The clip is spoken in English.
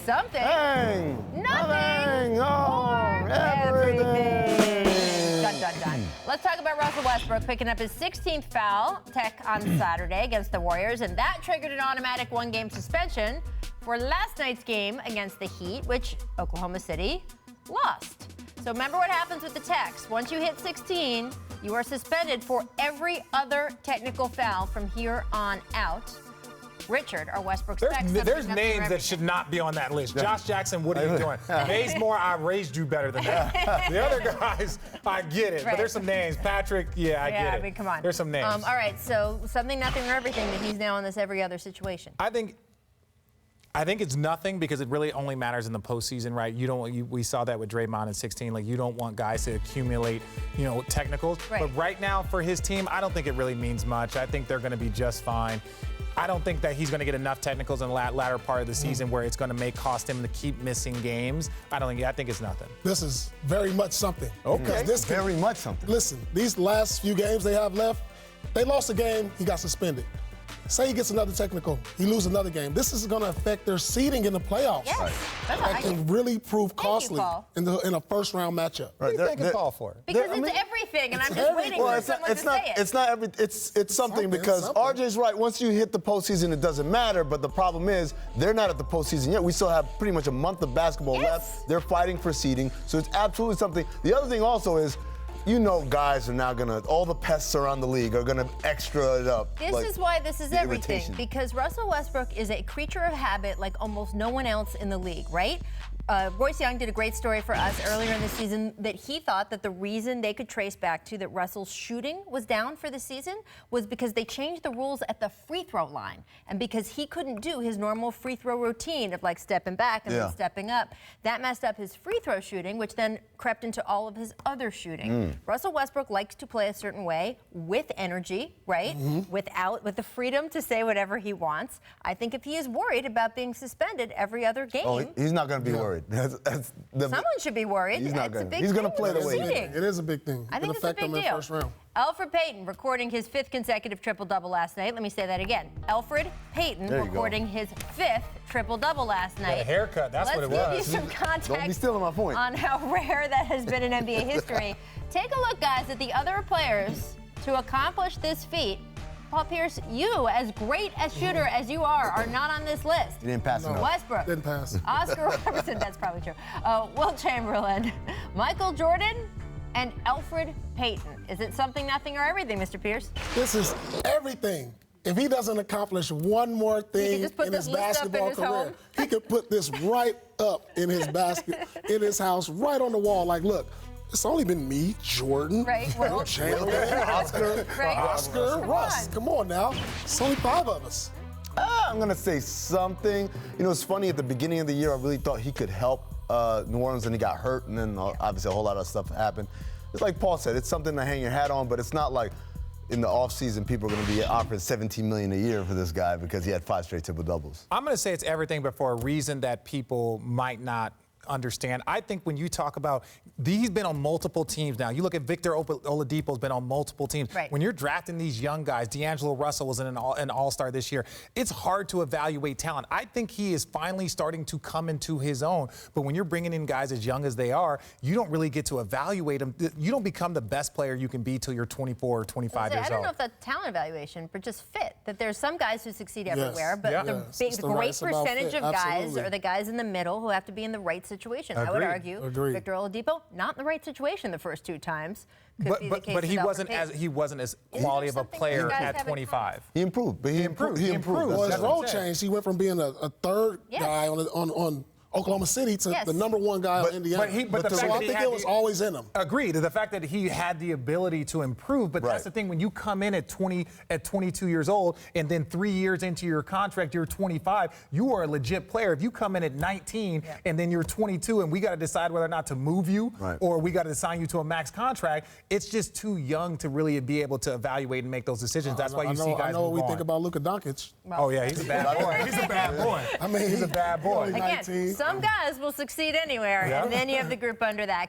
something. Nothing. Or everything. Dun, dun, dun. Let's talk about Russell Westbrook picking up his 16th foul tech on Saturday against the Warriors, and that triggered an automatic one-game suspension for last night's game against the Heat, which Oklahoma City lost. So remember what happens with the techs. Once you hit 16, you are suspended for every other technical foul from here on out. Richard, our Westbrooks tech. There's names that should not be on that list. Josh Jackson, what are you doing? Bazemore, I raised you better than that. The other guys, I get it. Right. But there's some names. Patrick, I get it. I mean, come on. There's some names. All right, so something, nothing, or everything that he's now in this every other situation. I think it's nothing because it really only matters in the postseason, right? We saw that with Draymond in 16. Like, you don't want guys to accumulate, technicals. Right. But right now for his team, I don't think it really means much. I think they're going to be just fine. I don't think that he's going to get enough technicals in the latter part of the season where it's going to cost him to keep missing games. I think it's nothing. This is very much something. Okay. Very much something. Listen, these last few games they have left, they lost a game, he got suspended. Say he gets another technical, he loses another game. This is going to affect their seeding in the playoffs. Yes. Right. That can really prove costly in a first-round matchup. What do you think of Paul for it? Because it's everything, and I'm just waiting for someone to say it. It's something because RJ's right. Once you hit the postseason, it doesn't matter. But the problem is they're not at the postseason yet. We still have pretty much a month of basketball left. They're fighting for seeding, so it's absolutely something. The other thing also is, guys are now all the pests around the league are gonna extra it up. This is why this is everything, because Russell Westbrook is a creature of habit like almost no one else in the league, right? Royce Young did a great story for us earlier in the season that he thought that the reason they could trace back to that Russell's shooting was down for the season was because they changed the rules at the free throw line. And because he couldn't do his normal free throw routine of like stepping back and then stepping up, that messed up his free throw shooting, which then crept into all of his other shooting. Russell Westbrook likes to play a certain way with energy, right? With the freedom to say whatever he wants. I think if he is worried about being suspended every other game. He's not going to be worried. Someone should be worried. He's not going to. He's going to play the way he is. It is a big thing. I think it's a big deal. First round. Elfrid Payton recording his 5th consecutive triple-double last night. Let me say that again. Elfrid Payton recording his 5th triple-double last night. A haircut, that's what it was. Let's give you some context Don't be stealing my point. on how rare that has been in NBA history. Take a look, guys, at the other players to accomplish this feat. Paul Pierce, you, as great a shooter as you are not on this list. You didn't pass enough. Westbrook. Didn't pass. Oscar Robertson, that's probably true. Wilt Chamberlain, Michael Jordan, and Elfrid Payton. Is it something, nothing, or everything, Mr. Pierce? This is everything. If he doesn't accomplish one more thing in his basketball career, he could put this right up in his in his house, right on the wall. Like, look, it's only been me, Jordan, Wilt Chamberlain, Oscar, Russ. Come on now. It's only 5 of us. I'm going to say something. It's funny, at the beginning of the year, I really thought he could help New Orleans, and he got hurt, and then obviously a whole lot of stuff happened. It's like Paul said, it's something to hang your hat on, but it's not like in the offseason people are going to be offering $17 million a year for this guy because he had 5 straight triple-doubles. I'm going to say it's everything, but for a reason that people might not understand. I think when you talk about, he's been on multiple teams now. You look at Victor Oladipo's been on multiple teams. Right. When you're drafting these young guys, D'Angelo Russell was an all-star this year. It's hard to evaluate talent. I think he is finally starting to come into his own. But when you're bringing in guys as young as they are, you don't really get to evaluate them. You don't become the best player you can be till you're 24 or 25 years old. I don't know if that's talent evaluation, but just fit. That there's some guys who succeed everywhere, but the great percentage of guys are the guys in the middle who have to be in the right situation. I would argue Victor Oladipo, not in the right situation the first 2 times. But he wasn't as quality of a player at 25. He improved. He improved. Well, his role changed. He went from being a third guy on Oklahoma City to the number 1 guy on Indiana. So I think it was always in him. Agreed. The fact that he had the ability to improve, but that's the thing. When you come in at 22 years old, and then 3 years into your contract, you're 25, you are a legit player. If you come in at 19 and then you're 22 and we got to decide whether or not to move you or we got to assign you to a max contract, it's just too young to really be able to evaluate and make those decisions. That's why you see guys I know what we think about Luka Doncic. Oh, yeah, he's a bad boy. He's a bad boy. I mean, he's a bad boy. Again, some guys will succeed anywhere, and then you have the group under that.